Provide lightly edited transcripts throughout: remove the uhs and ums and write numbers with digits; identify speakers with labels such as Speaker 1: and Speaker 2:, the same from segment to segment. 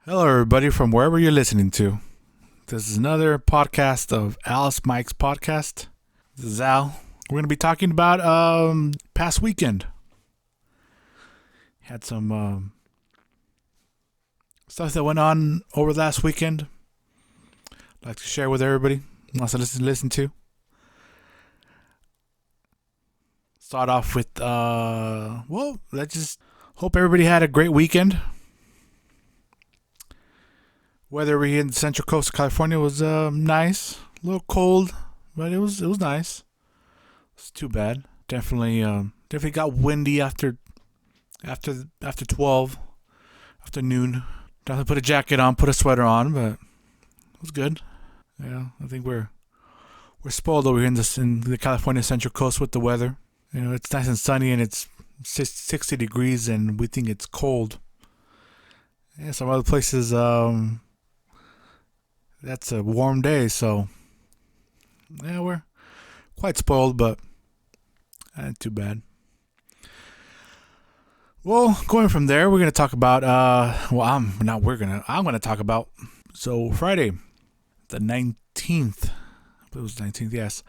Speaker 1: Hello, everybody, from wherever you're listening to. This is another podcast of Alice Mike's podcast. This is Al. We're going to be talking about past weekend. Had some stuff that went on over last weekend. I'd like to share with everybody. Wants to listen to. Start off with let's just hope everybody had a great weekend. Weather here in the Central Coast of California was nice, a little cold, but it was nice. It's too bad. Definitely got windy after 12, after noon. Definitely put a jacket on, put a sweater on, but it was good. Yeah, I think we're spoiled over here in the California Central Coast with the weather. You know, it's nice and sunny and it's 60 degrees, and we think it's cold. Yeah, some other places that's a warm day, so yeah, we're quite spoiled, but not too bad. Well, going from there, we're gonna talk about I'm gonna talk about Friday, the 19th. I believe it was 19th. Yes,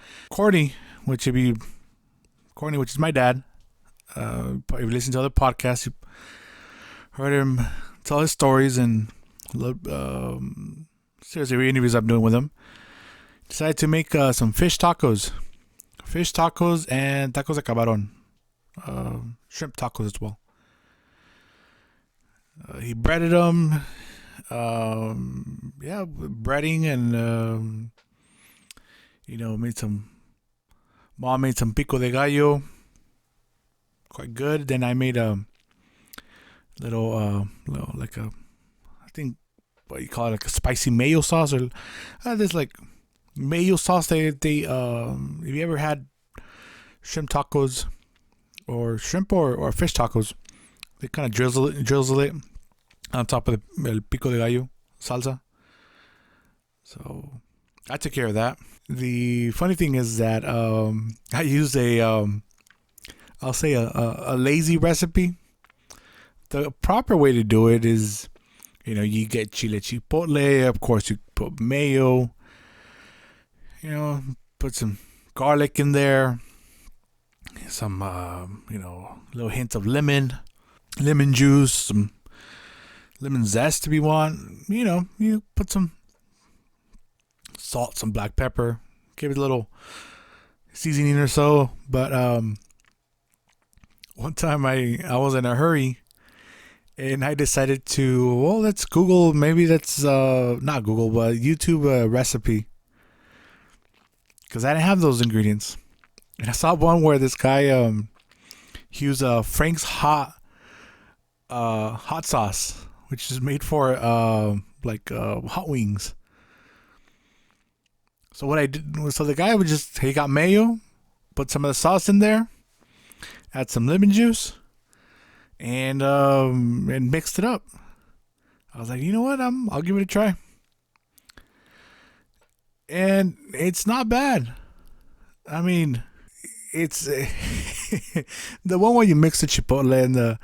Speaker 1: which is my dad. If you listen to other podcasts, you heard him tell his stories and series of interviews I'm doing with him. Decided to make some fish tacos and tacos de camarón, shrimp tacos as well. He breaded them, breading, and mom made some pico de gallo, quite good. Then I made a little like a, I think, what you call it, like a spicy mayo sauce, or there's like mayo sauce. They if you ever had shrimp tacos or shrimp or fish tacos, they kind of drizzle it on top of the pico de gallo salsa. So I took care of that. The funny thing is that I used I'll say a lazy recipe. The proper way to do it is, you get chile chipotle. Of course, you put mayo. Put some garlic in there. Some, little hints of lemon juice, some lemon zest if you want. You put some salt, some black pepper. Give it a little seasoning or so. But one time I was in a hurry, and I decided to, let's Google, maybe that's not Google, but YouTube recipe, because I didn't have those ingredients. And I saw one where this guy he used Frank's hot sauce, which is made for hot wings. So what I did was, the guy he got mayo, put some of the sauce in there, add some lemon juice, and mixed it up. I was like, you know what? I'll give it a try, and it's not bad. I mean, it's the one where you mix the chipotle and the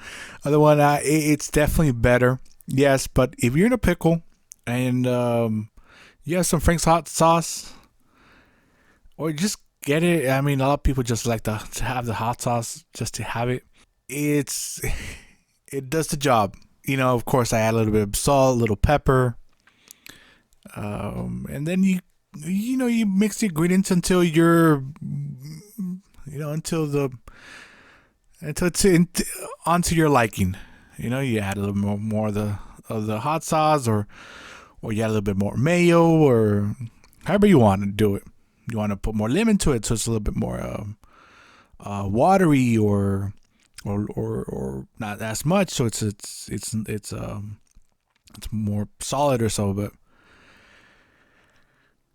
Speaker 1: other one. It's definitely better. Yes, but if you're in a pickle and you have some Frank's hot sauce, or just get it. I mean, a lot of people just like to have the hot sauce just to have it. It does the job. Of course, I add a little bit of salt, a little pepper, and then you mix the ingredients until it's onto your liking. You add a little more of the hot sauce, or you add a little bit more mayo, or however you want to do it. You want to put more lemon to it, so it's a little bit more watery, or not as much, so it's more solid or so. But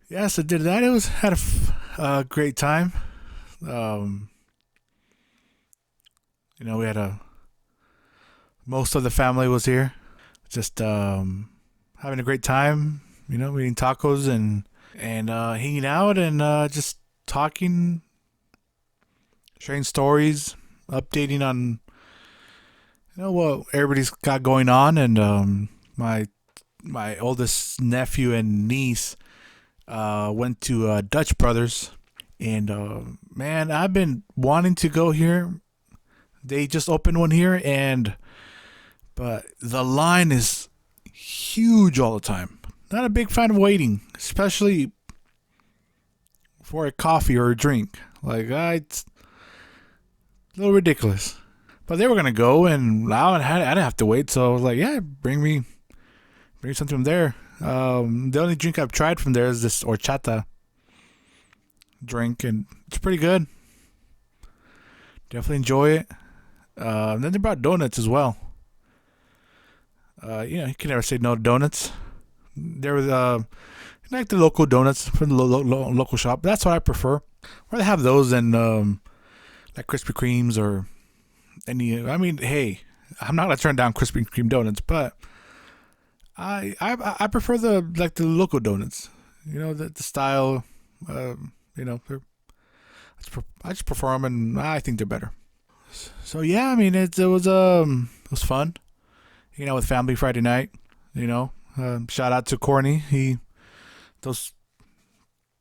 Speaker 1: yes, I did that. It had a great time. We had most of the family was here, just having a great time. Eating tacos and hanging out, and just talking, sharing stories, updating on what everybody's got going on. And my my oldest nephew and niece went to Dutch Brothers, and man, I've been wanting to go here. They just opened one here, but the line is huge all the time. Not a big fan of waiting, especially for a coffee or a drink. Like, it's a little ridiculous. But they were gonna go, and I didn't have to wait, so I was like, yeah, bring something from there. The only drink I've tried from there is this horchata drink, and it's pretty good. Definitely enjoy it. Then they brought donuts as well. You can never say no to donuts. There was like the local donuts from the local shop. That's what I prefer. Rather have those than like Krispy Kremes or any. I mean, hey, I'm not gonna turn down Krispy Kreme donuts, but I prefer the local donuts. The style. I just prefer them, and I think they're better. So yeah, I mean it was fun. With family Friday night. Shout out to Corny. Those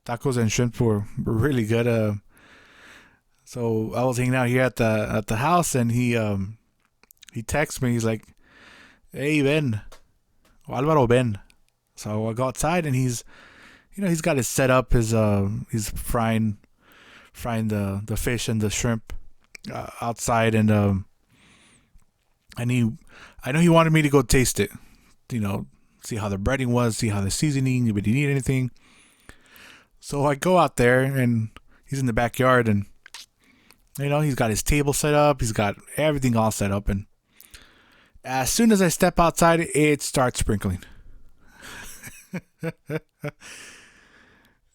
Speaker 1: tacos and shrimp were really good. So I was hanging out here at the house, and he texts me. He's like, "Hey Ben, Alvaro Ben." So I go outside, and he's got his setup. He's frying the fish and the shrimp outside, and I know he wanted me to go taste it. See how the breading was, see how the seasoning, if he need anything. So I go out there, and he's in the backyard, and he's got his table set up, he's got everything all set up, and as soon as I step outside, it starts sprinkling. And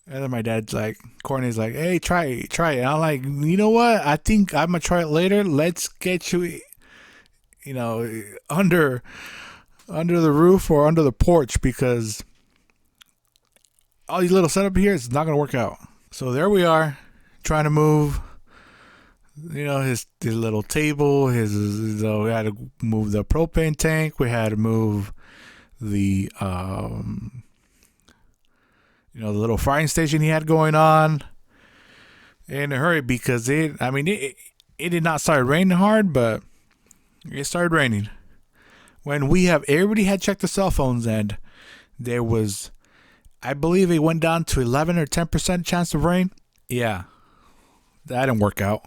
Speaker 1: then my dad's like, Courtney's like, "Hey, try it." And I'm like, "You know what? I think I'm gonna try it later. Let's get you, under the roof or under the porch, because all these little setup here is not gonna work out." So there we are, trying to move. His little table. We had to move the propane tank. We had to move the the little frying station he had going on in a hurry, because it did not start raining hard, but it started raining when everybody had checked the cell phones, and there was, I believe, it went down to 11 or 10% chance of rain. Yeah, that didn't work out.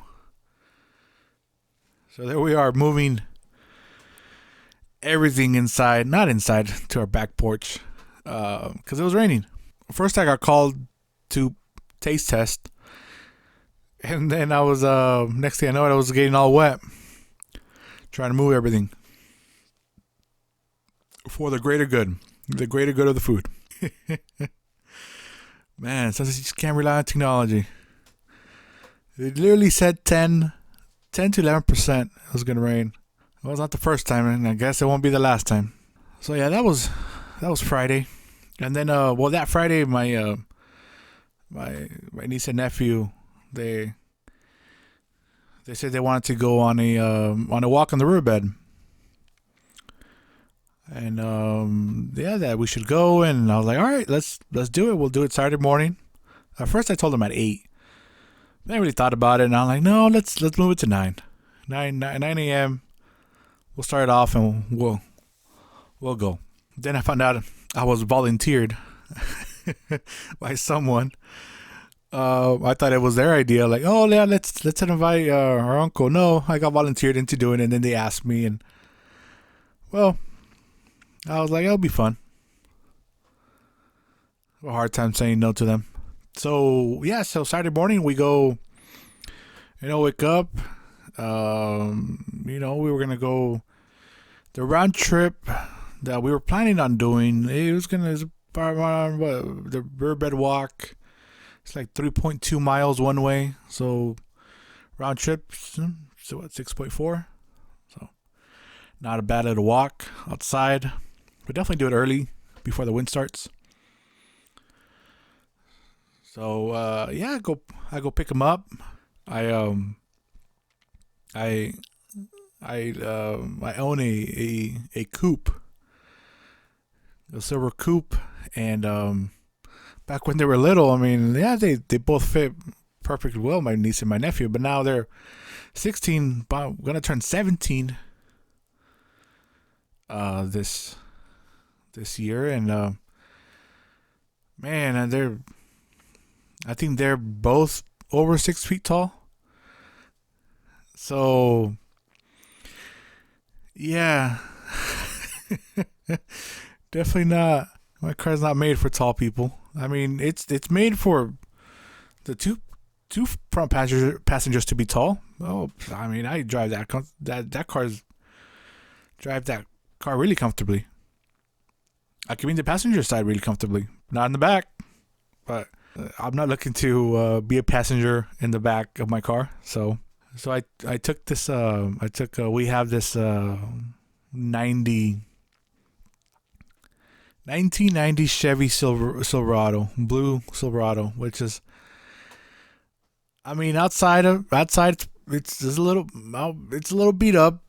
Speaker 1: So there we are, moving everything not inside, to our back porch, because it was raining. First, I got called to taste test, and then I was next thing I know, I was getting all wet, trying to move everything for the greater good of the food. Man, sometimes you just can't rely on technology. It literally said 10 to 11% it was gonna rain. Well, it's not the first time, and I guess it won't be the last time. So yeah, that was Friday. And then, that Friday, my niece and nephew, they said they wanted to go on a walk on the riverbed, and that we should go. And I was like, all right, let's do it. We'll do it Saturday morning. At first, I told them at 8. I really thought about it, and I'm like, no, let's move it to 9 a.m. We'll start it off, and we'll go. Then I found out I was volunteered by someone. I thought it was their idea. Like, oh yeah, let's invite our uncle. No, I got volunteered into doing it, and then they asked me, and well, I was like, it'll be fun. A hard time saying no to them. So yeah, so Saturday morning we go. Wake up. We were gonna go the round trip that we were planning on doing. It was the riverbed walk. It's like 3.2 miles one way. So round trip, so what, 6.4? So not a bad little walk outside. But definitely do it early before the wind starts. So I go pick him up. I own a coupe. a silver coupe, and back when they were little, I mean, yeah, they both fit perfectly well, my niece and my nephew. But now they're 16, gonna turn 17 this year, and man, and I think they're both over 6 feet tall. So yeah, definitely not. My car's not made for tall people. I mean, it's made for the two front passengers to be tall. Oh, I mean, I drive drive that car really comfortably. I can be in the passenger side really comfortably, not in the back. But I'm not looking to be a passenger in the back of my car. So I took this. We have this 1990 Chevy Silverado, blue Silverado, which is, I mean, outside it's a little beat up.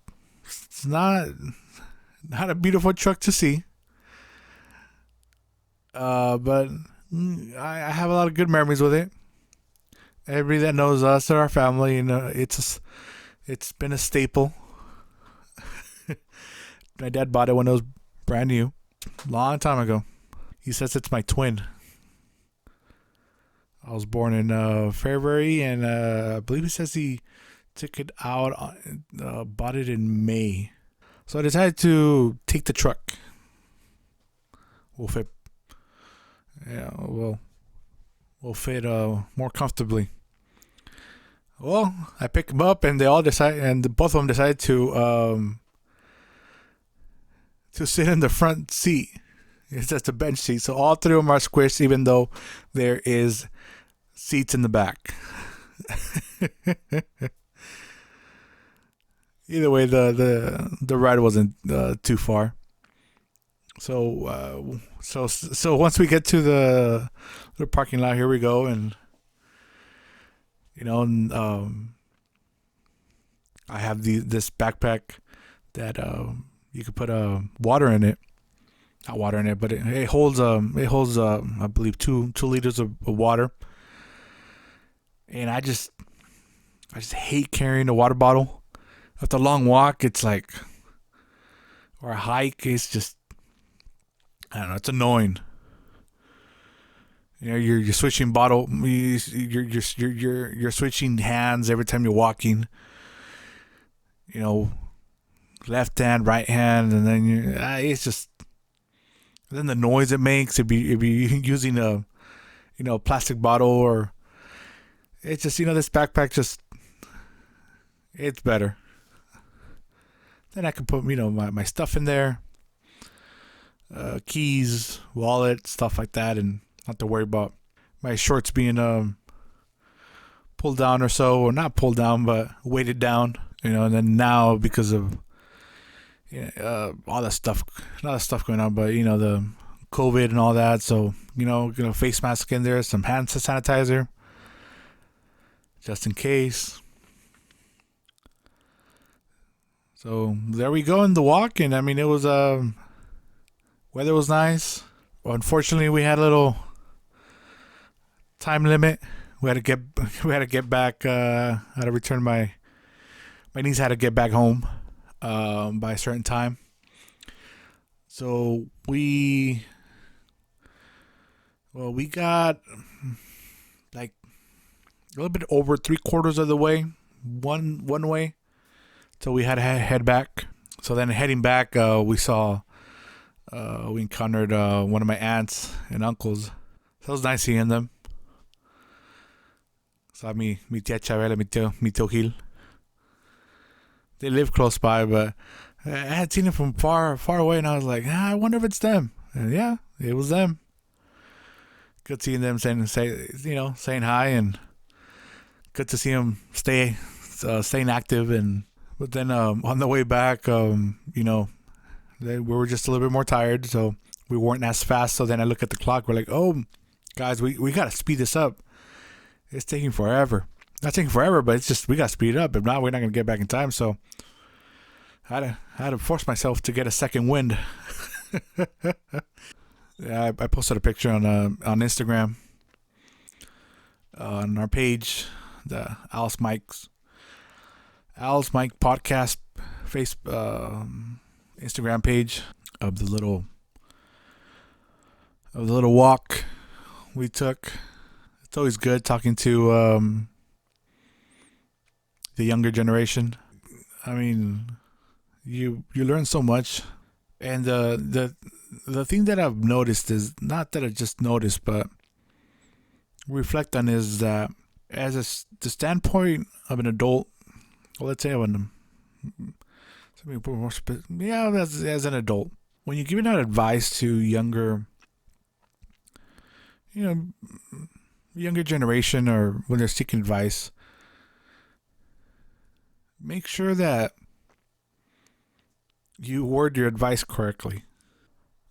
Speaker 1: It's not a beautiful truck to see. But I have a lot of good memories with it. Everybody that knows us or our family, it's been a staple. My dad bought it when it was brand new, long time ago. He says it's my twin. I was born in February, and I believe he says he took it out, bought it in May. So I decided to take the truck. We'll fit, yeah, we'll fit more comfortably. Well, I picked them up, and both of them decided to sit in the front seat. It's just a bench seat, so all three of them are squished, even though there is seats in the back. Either way, the ride wasn't too far. So once we get to the parking lot, here we go, and I have this backpack that you could put water in it. Not water in it, but it holds I believe 2 liters of water. And I just hate carrying a water bottle. After a long walk, it's like, or a hike, it's just, I don't know, it's annoying. You're switching bottle, you're switching hands every time you're walking. Left hand, right hand, and then it's just, then the noise it makes if you using a plastic bottle, or it's just, this backpack just, it's better. Then I can put my stuff in there, keys, wallet, stuff like that, and not to worry about my shorts being pulled down or so, or not pulled down but weighted down. And then now, because of all that stuff, not that stuff going on, but the COVID and all that, so face mask in there, some hand sanitizer just in case. So there we go in the walk, and I mean, it was weather was nice. Unfortunately, we had a little time limit. We had to get back. I had to return my niece had to get back home by a certain time. So we got like a little bit over 3/4 of the way, one way. So we had to head back. So then heading back, we encountered one of my aunts and uncles. So it was nice seeing them. Saw mi tia Chabela, mi tío Gil. They live close by, but I had seen them from far away, and I was like, I wonder if it's them. And yeah, it was them. Good seeing them, saying hi, and good to see them staying active. But then on the way back, we were just a little bit more tired, so we weren't as fast. So then I look at the clock. We're like, oh, guys, we got to speed this up. It's taking forever. Not taking forever, but it's just, we got to speed it up. If not, we're not going to get back in time. So I had to force myself to get a second wind. Yeah, I posted a picture on Instagram on our page, the Alice Mike podcast face Instagram page of the little walk we took. It's always good talking to the younger generation. I mean, you learn so much, and the thing that I've noticed is not that I just noticed, but reflect on is that as the standpoint of an adult, well, let's say as an adult, when you're giving out advice to you know, younger generation, or when they're seeking advice, make sure that you word your advice correctly.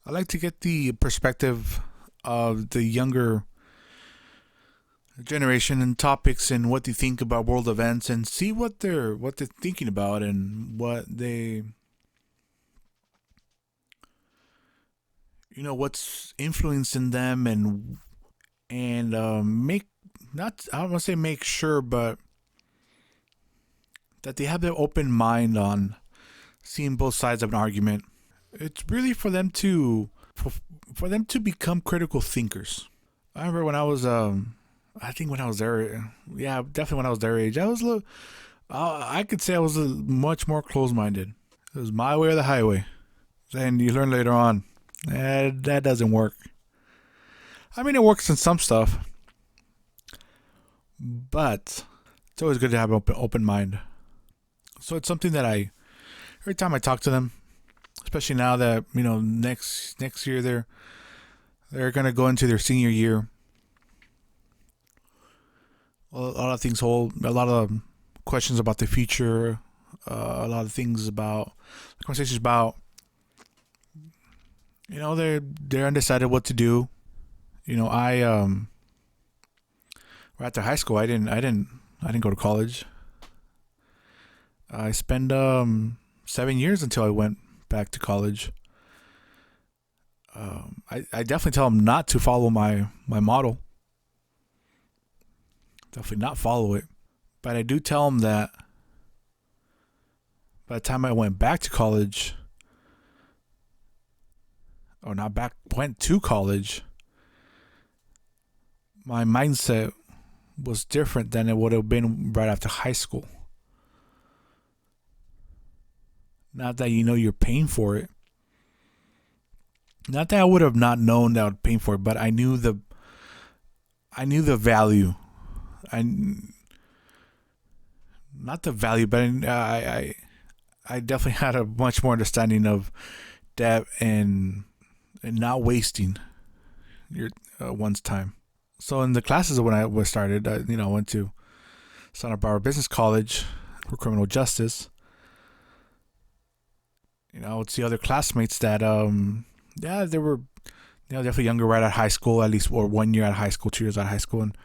Speaker 1: I like to get the perspective of the younger generation and topics and what they think about world events, and see what they're thinking about, and what they, what's influencing them, and make, not, I don't want to say make sure, but that they have their open mind on seeing both sides of an argument. It's really for them to become critical thinkers. I remember when I was I think when I was their, yeah, definitely when I was their age, I was a little, I could say I was much more closed-minded. It was my way or the highway. Then you learn later on that doesn't work. I mean, it works in some stuff, but it's always good to have an open mind. So it's something that every time I talk to them, especially now that next year they're gonna go into their senior year. A lot of things hold, a lot of questions about the future, a lot of things about conversations about, they're undecided what to do. I right after high school, I didn't go to college. I spent 7 years until I went back to college. I definitely tell them not to follow my model. Definitely not follow it. But I do tell them that by the time I went back to college, or not back, went to college, my mindset was different than it would have been right after high school. Not that you're paying for it. Not that I would have not known that I would pay for it, but I knew the value. Not the value, but I definitely had a much more understanding of debt and not wasting your one's time. So in the classes when I was started, I went to Santa Barbara Business College for criminal justice. I would see other classmates that they were definitely younger, right out of high school, at least, or 1 year out of high school, 2 years out of high school, and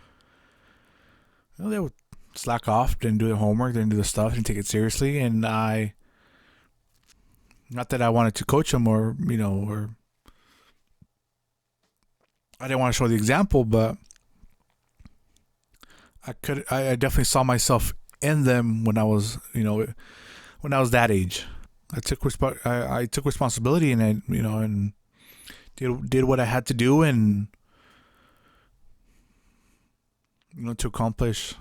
Speaker 1: they would slack off, didn't do their homework, didn't do the stuff, didn't take it seriously, and not that I wanted to coach them, or or I didn't want to show the example, but I definitely saw myself in them when I was that age. I took responsibility, and and did what I had to do, and to accomplish.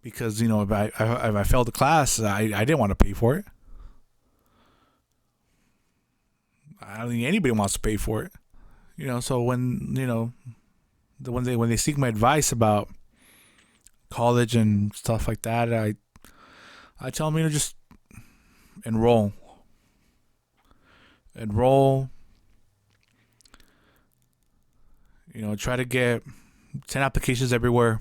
Speaker 1: Because if I failed the class, I didn't want to pay for it. I don't think anybody wants to pay for it. So when when they seek my advice about college and stuff like that, I tell them, just enroll. Try to get 10 applications everywhere.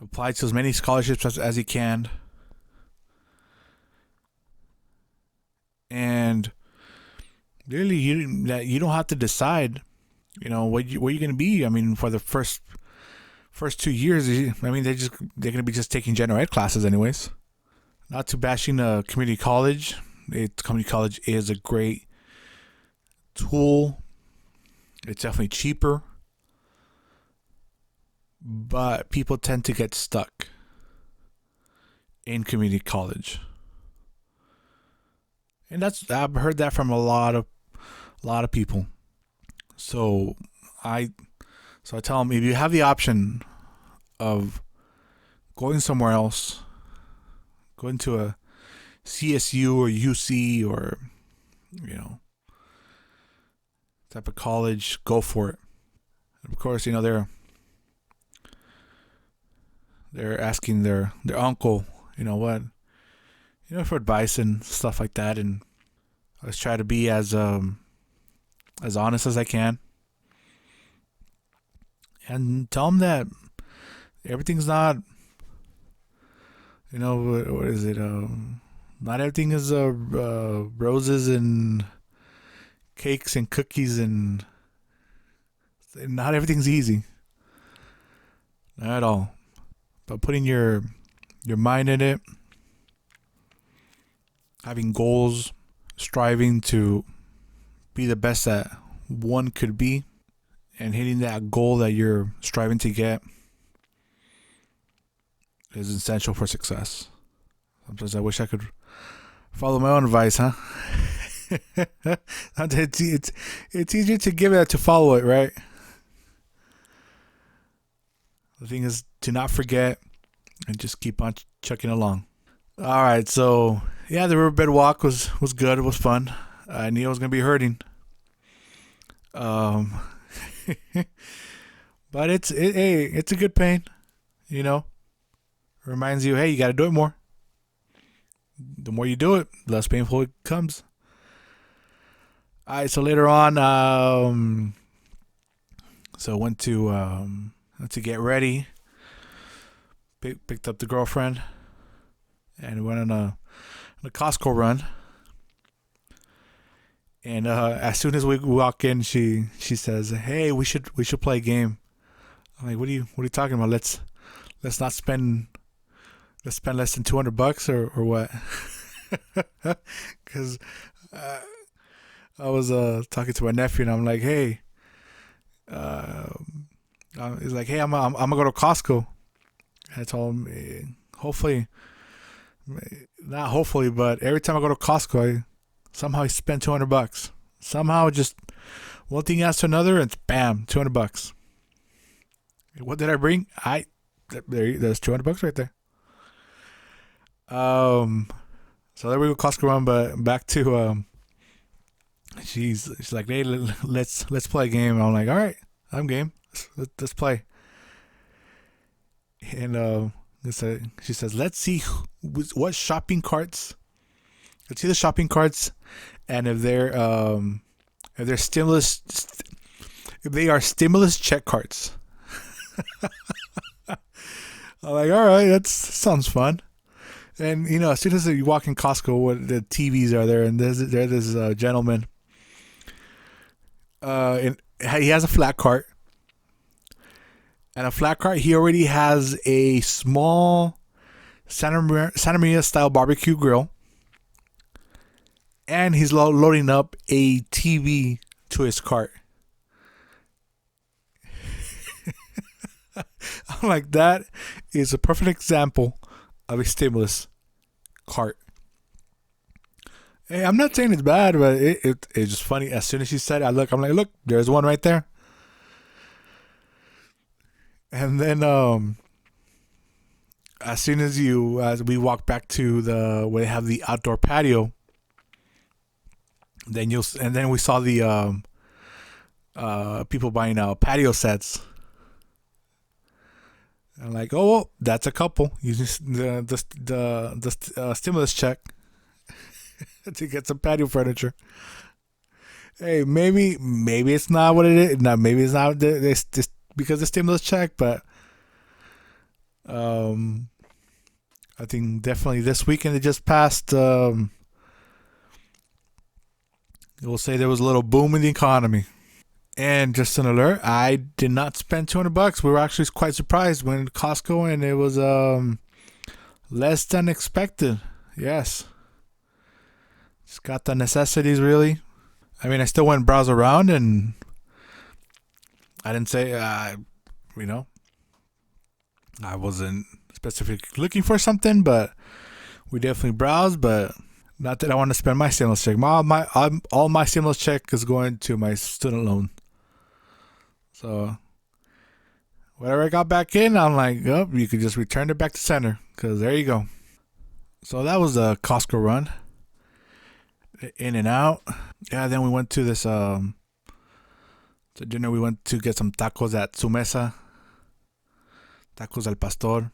Speaker 1: Apply to as many scholarships as you can. And really, you don't have to decide, where you're going to be. I mean, for the first 2 years, I mean, they're going to be just taking general ed classes anyways. Not to bashing community college. Community college is a great tool. It's definitely cheaper, but people tend to get stuck in community college, and I've heard that from a lot of people. So I I tell them, if you have the option of going somewhere else, going to a CSU or UC or you know type of college, go for it. Of course, they're asking their uncle, what, for advice and stuff like that, and I always try to be as honest as I can, and tell them that everything's not, what is it? Not everything is roses and cakes and cookies, and not everything's easy. Not at all. But putting your mind in it, having goals, striving to be the best that one could be, and hitting that goal that you're striving to get is essential for success. Sometimes I wish I could follow my own advice, huh? it's easier to give it to follow it, right? The thing is to not forget and just keep on chucking along. All right, so yeah, the riverbed walk was good. It was fun. I knew I was gonna be hurting. Um, but it's a good pain. You know, reminds you, hey, you got to do it more. The more you do it, the less painful it comes. All right, so later on, so went to get ready. Picked up the girlfriend and went on a Costco run. And as soon as we walk in, she says, "Hey, we should play a game." I'm like, "What are you talking about? Let's spend less than $200 or what?" Because I was talking to my nephew and I'm like, "Hey," he's like, "Hey, I'm gonna go to Costco." I told him, hopefully, not hopefully, but every time I go to Costco, I somehow spend $200. Somehow, just one thing adds to another, and bam, $200. What did I bring? There's $200 right there. Um, so there we go, Costco run. But back to she's like, "Hey, let's play a game." I'm like, "All right, I'm game. Let's play." And she says, "Let's see what shopping carts. Let's see the shopping carts, and if they're stimulus, if they are stimulus check carts." I'm like, "All right, that sounds fun." And as soon as you walk in Costco, what the TVs are there, and there's this gentleman. And he has a flat cart. And a flat cart, he already has a small Santa Maria style barbecue grill. And he's loading up a TV to his cart. I'm like, that is a perfect example of a stimulus cart. Hey, I'm not saying it's bad, but it's just funny. As soon as she said it, I'm like, look, there's one right there. And then as soon as we walk back to where they have the outdoor patio, then we saw the people buying patio sets. I'm like, "Oh, well, that's a couple using the stimulus check to get some patio furniture." Hey, maybe it's not what it is. No, maybe it's not this because of the stimulus check, but I think definitely this weekend that just passed, we'll say there was a little boom in the economy. And just an alert, I did not spend $200. We were actually quite surprised when Costco, and it was less than expected. Yes. Just got the necessities, really. I mean, I still went and browse around, and I didn't say, you know, I wasn't specifically looking for something, but we definitely browsed. But not that I want to spend my stimulus check. All my stimulus check is going to my student loan. So whatever I got back in, I'm like, oh, you could just return it back to center, because there you go. So that was a Costco run, in and out. Yeah, then we went to this to dinner. We went to get some tacos at Su Mesa, tacos al pastor.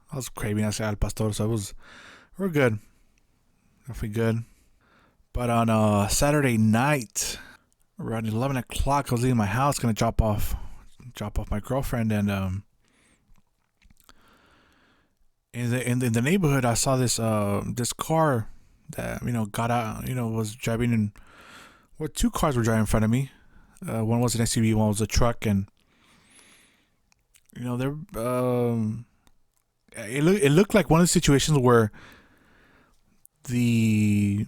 Speaker 1: I was craving al pastor, so we're good, definitely good. But on Saturday night, around 11 o'clock, I was leaving my house, gonna drop off my girlfriend, and in the neighborhood, I saw this car that got out, was driving in. Well, two cars were driving in front of me. One was an SUV, one was a truck, and they're it looked like one of the situations where the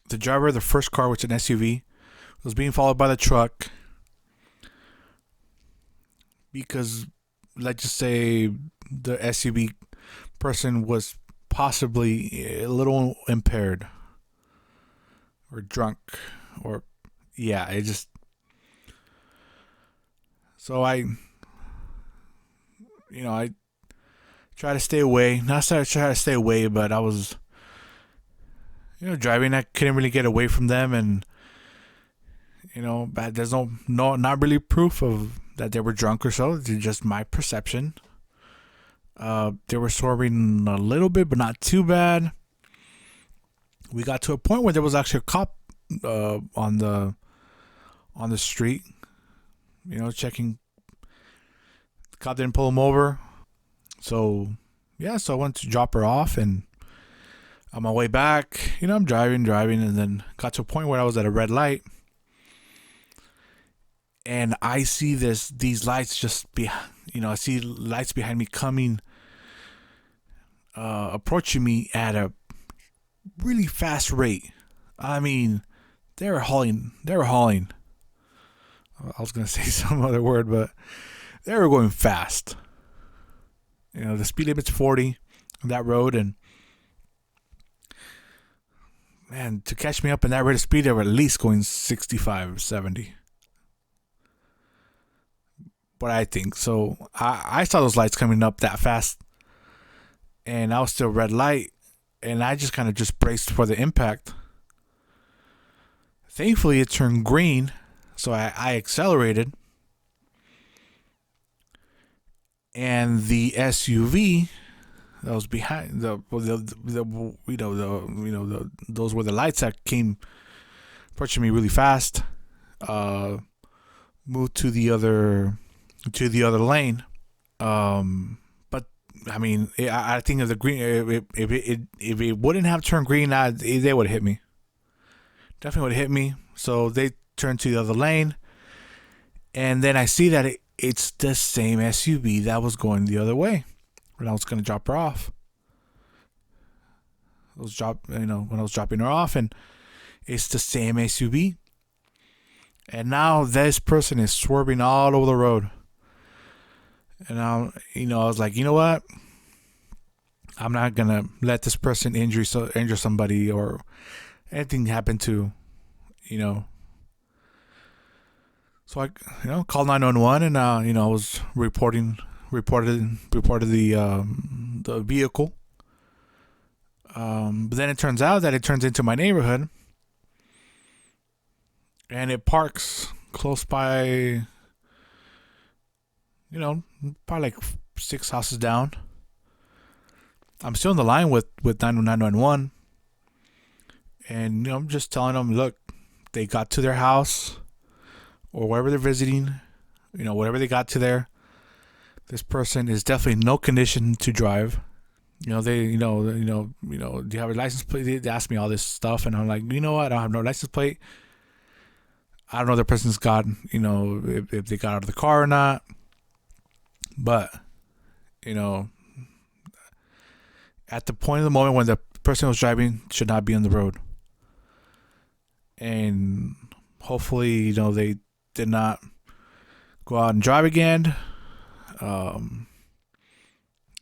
Speaker 1: driver of the first car, which is an SUV, was being followed by the truck because, let's just say, the SUV person was possibly a little impaired or drunk, or yeah, it just. So I try to stay away. Not that I try to stay away, but I was driving. I couldn't really get away from them, and but there's no not really proof of that they were drunk or so. It's just my perception. They were swerving a little bit, but not too bad. We got to a point where there was actually a cop on the street, checking. The cop didn't pull him over, so yeah. So I went to drop her off, and on my way back, I'm driving, and then got to a point where I was at a red light, and I see these lights just I see lights behind me coming, approaching me at a really fast rate. I mean, they were hauling. I was gonna say some other word, but they were going fast. The speed limit's 40 on that road, and man, to catch me up in that rate of speed, they were at least going 65, 70. But I think so. I saw those lights coming up that fast, and I was still red light, and I just kind of just braced for the impact. Thankfully, it turned green, so I accelerated, and the SUV that was behind those were the lights that came approaching me really fast. Moved to the other lane. But I mean, I think if the green, if it wouldn't have turned green, they would have hit me. Definitely would have hit me. So they turned to the other lane, and then I see that it's the same SUV that was going the other way when I was going to drop her off. When I was dropping her off, and it's the same SUV. And now this person is swerving all over the road. And I was like, you know what? I'm not gonna let this person injure somebody or anything happen to, So I, called 911, and I was reported the vehicle. But then it turns out that it turns into my neighborhood, and it parks close by. Probably like 6 houses down. I'm still on the line with 911, and I'm just telling them, look, they got to their house or wherever they're visiting, whatever they got to there. This person is definitely no condition to drive. Do you have a license plate? They ask me all this stuff, and I'm like, you know what? I don't have no license plate. I don't know if the person's got, if they got out of the car or not. But, at the point of the moment when the person who was driving should not be on the road. And hopefully, they did not go out and drive again.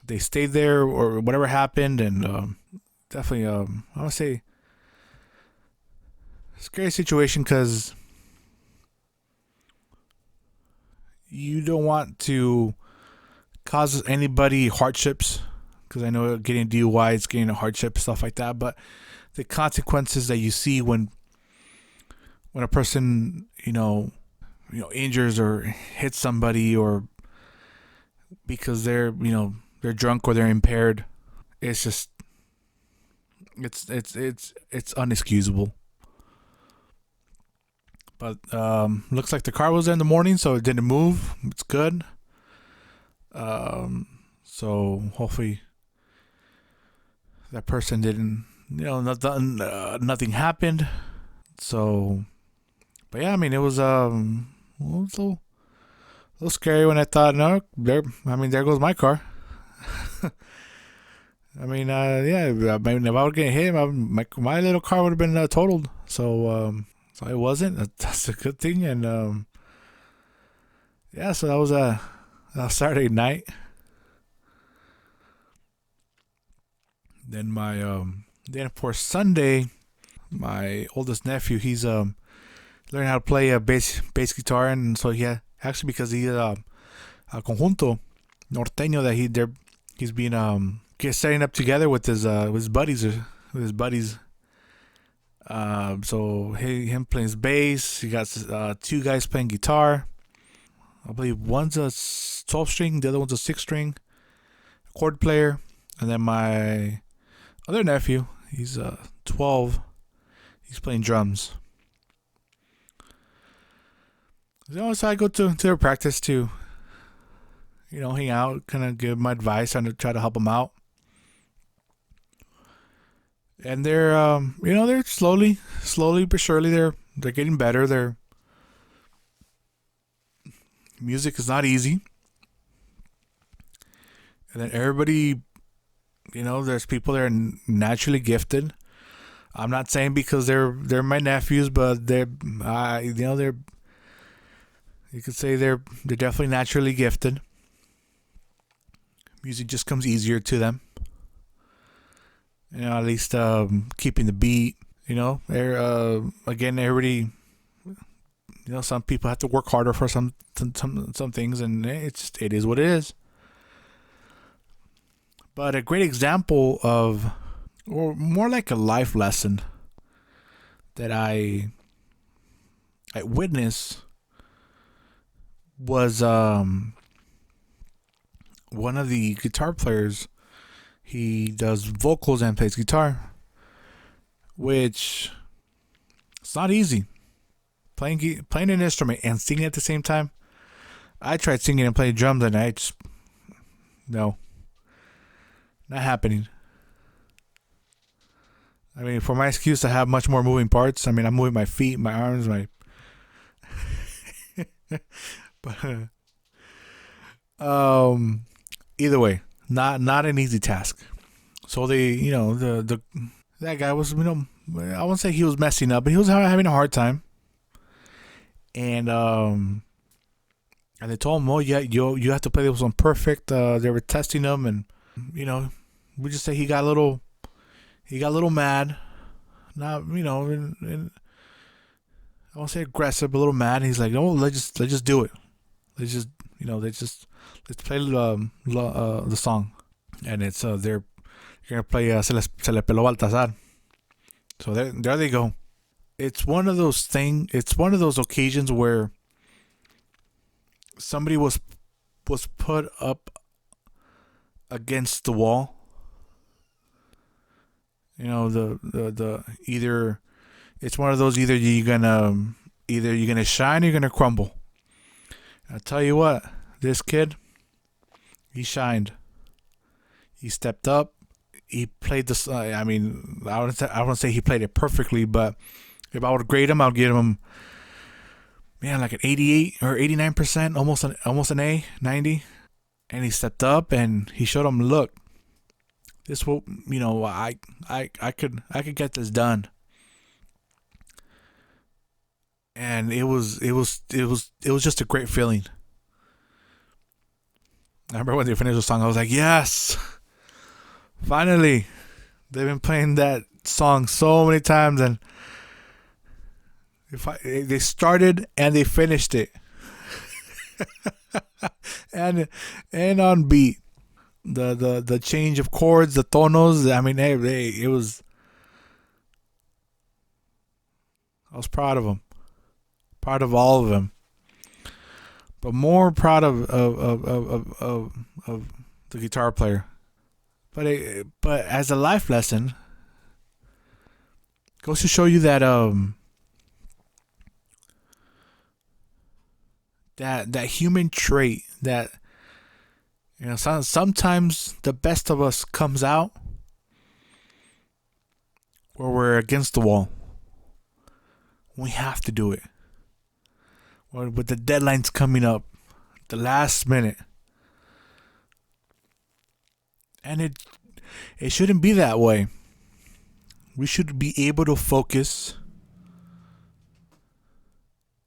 Speaker 1: They stayed there or whatever happened, and definitely, I would say, scary situation because you don't want to cause anybody hardships, because I know getting DUI is getting a hardship, stuff like that, but the consequences that you see when a person, injures or hits somebody, or because they're drunk or they're impaired, it's just it's unexcusable. But looks like the car was there in the morning, so it didn't move. It's good. So hopefully that person didn't, nothing happened. So, but yeah, I mean, it was a little scary when I thought, no, there goes my car. I mean, yeah, if I would get hit, my little car would have been totaled. So it wasn't. That's a good thing. And yeah, so that was a Saturday night. Then then for Sunday, my oldest nephew, he's learning how to play a bass guitar, and so actually because he's a conjunto norteño that he's been setting up together with his buddies. So him playing bass. He got two guys playing guitar. I believe one's a 12-string, the other one's a 6-string chord player, and then my other nephew, he's 12. He's playing drums. So I go to their practice to, hang out, kind of give my advice, and try to help them out. And they're, they're slowly but surely, they're getting better. Their music is not easy. And then everybody, there's people that are naturally gifted. I'm not saying because they're my nephews, but they're, you could say they're definitely naturally gifted. Music just comes easier to them. At least keeping the beat. Again, everybody. Some people have to work harder for some things, and it is what it is. But a great example of, or more like a life lesson that I witnessed was one of the guitar players. He does vocals and plays guitar, which it's not easy. Playing an instrument and singing at the same time. I tried singing and playing drums, and no, not happening. I mean, for my excuse to have much more moving parts, I mean, I'm moving my feet, my arms, but either way, not an easy task. So that guy was, I won't say he was messing up, but he was having a hard time. And they told him, oh yeah, you have to play this one perfect. They were testing him, and we just say he got a little mad. Not and I won't say aggressive, but a little mad. And he's like, no, let's just do it. Let's play the song. And it's they're gonna play Se le peló Baltasar. So there they go. It's one of those occasions where somebody was put up against the wall. The either it's one of those, either you're gonna shine or you're gonna crumble. I'll tell you what, this kid, he shined. He stepped up. He played this. I wouldn't say he played it perfectly, but if I would grade him, I'd give him, like an 88 or 89%, almost an A, 90. And he stepped up and he showed him, look, This will, I could get this done. And it was just a great feeling. I remember when they finished the song, I was like, yes, finally. They've been playing that song so many times, and they started and they finished it, and on beat. The change of chords, the tonos. I mean, it was. I was proud of them, proud of all of them, but more proud of the guitar player. But as a life lesson, goes to show you that that human trait that sometimes the best of us comes out where we're against the wall. We have to do it. Or with the deadlines coming up, the last minute. And it shouldn't be that way. We should be able to focus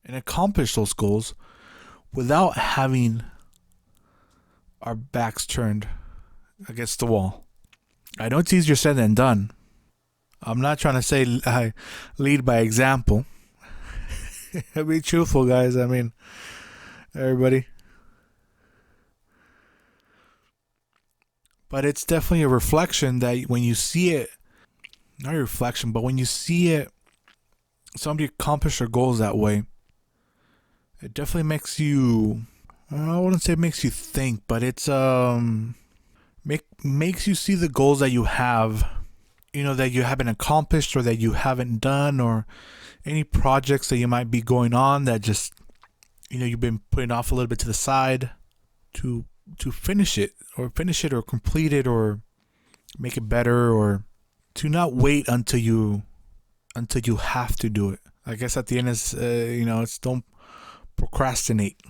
Speaker 1: and accomplish those goals without having our backs turned against the wall. I know it's easier said than done. I'm not trying to say I lead by example. Be truthful, guys. I mean, everybody. But it's definitely a reflection that when you see it, not a reflection, but when you see it, somebody accomplish their goals that way, it definitely makes you, I wouldn't say it makes you think, but it's makes you see the goals that you have, that you haven't accomplished or that you haven't done, or any projects that you might be going on that just, you've been putting off a little bit to the side to finish it or complete it or make it better, or to not wait until you have to do it. I guess at the end is, it's don't procrastinate.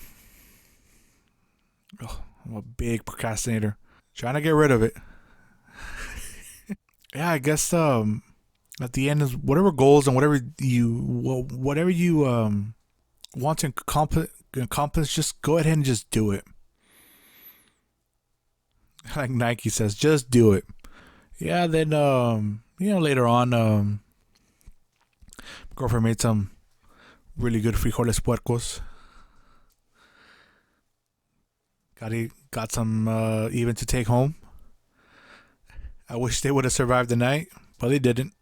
Speaker 1: Oh, I'm a big procrastinator. Trying to get rid of it. Yeah, I guess at the end is whatever goals and whatever you want to accomplish, just go ahead and just do it. Like Nike says, just do it. Yeah, then later on, my girlfriend made some really good frijoles puercos. Got some even to take home. I wish they would have survived the night, but they didn't.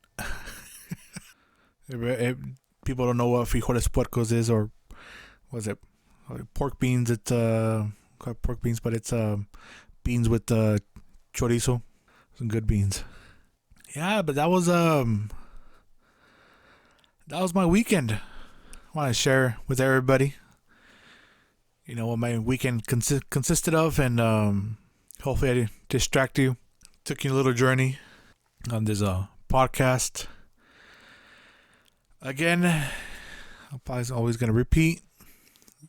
Speaker 1: People don't know what frijoles puercos is, or was it pork beans? It's called pork beans, but it's beans with chorizo. Some good beans. Yeah, but that was my weekend. I want to share with everybody, what my weekend consisted of, and hopefully I didn't distract you. Took you a little journey on this podcast. Again, I'm probably always going to repeat.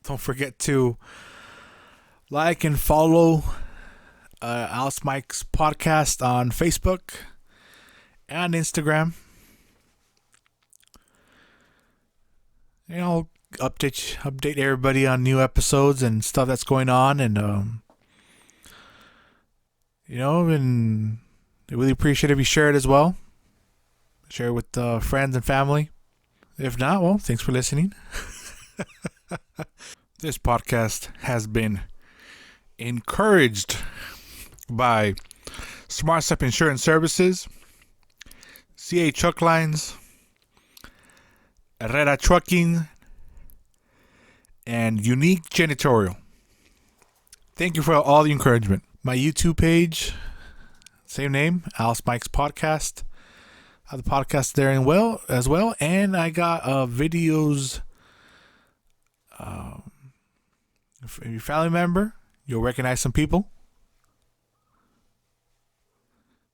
Speaker 1: Don't forget to like and follow Alice Mike's podcast on Facebook and Instagram. Update everybody on new episodes and stuff that's going on, and and I really appreciate if you share it as well. Share it with friends and family. If not, well, thanks for listening. This podcast has been encouraged by Smart Step Insurance Services, CA Truck Lines, Herrera Trucking, and Unique Janitorial. Thank you for all the encouragement. My YouTube page, same name, Alice Mike's Podcast. I have the podcast there as well, and I got videos. If you're a family member, you'll recognize some people.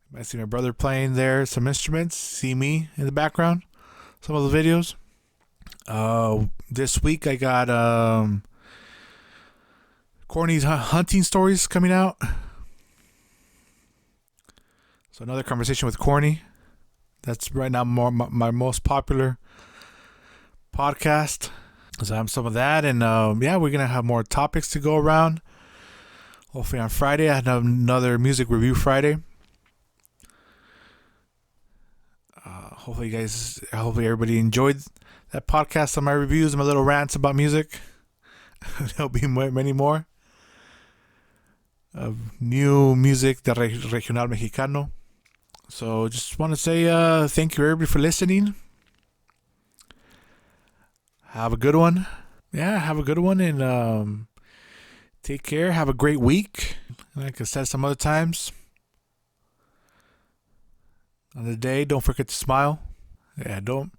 Speaker 1: You might see my brother playing there some instruments. See me in the background. Some of the videos. This week I got Corny's hunting stories coming out. So another conversation with Corny. That's right now my most popular podcast. So I'm some of that, and we're gonna have more topics to go around. Hopefully on Friday I have another music review Friday. Hopefully everybody enjoyed that podcast on my reviews and my little rants about music. There'll be many more of new music de regional mexicano. So just want to say thank you everybody for listening. Have a good one. Yeah, have a good one, and take care. Have a great week. Like I said some other times, on the day, don't forget to smile. Yeah, don't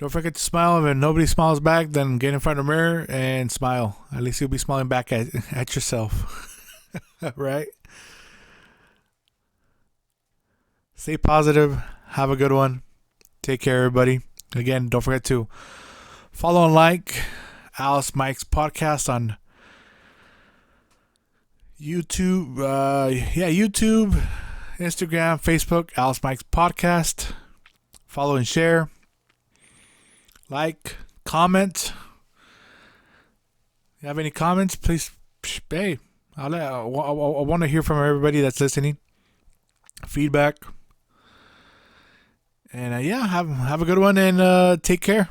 Speaker 1: forget to smile. If nobody smiles back, then get in front of the mirror and smile. At least you'll be smiling back at yourself. Right? Stay positive. Have a good one. Take care, everybody. Again, don't forget to follow and like Alice Mike's podcast on YouTube. YouTube, Instagram, Facebook, Alice Mike's podcast. Follow and share. Like, comment. If you have any comments, please, hey, I want to hear from everybody that's listening. Feedback. And have a good one, and take care.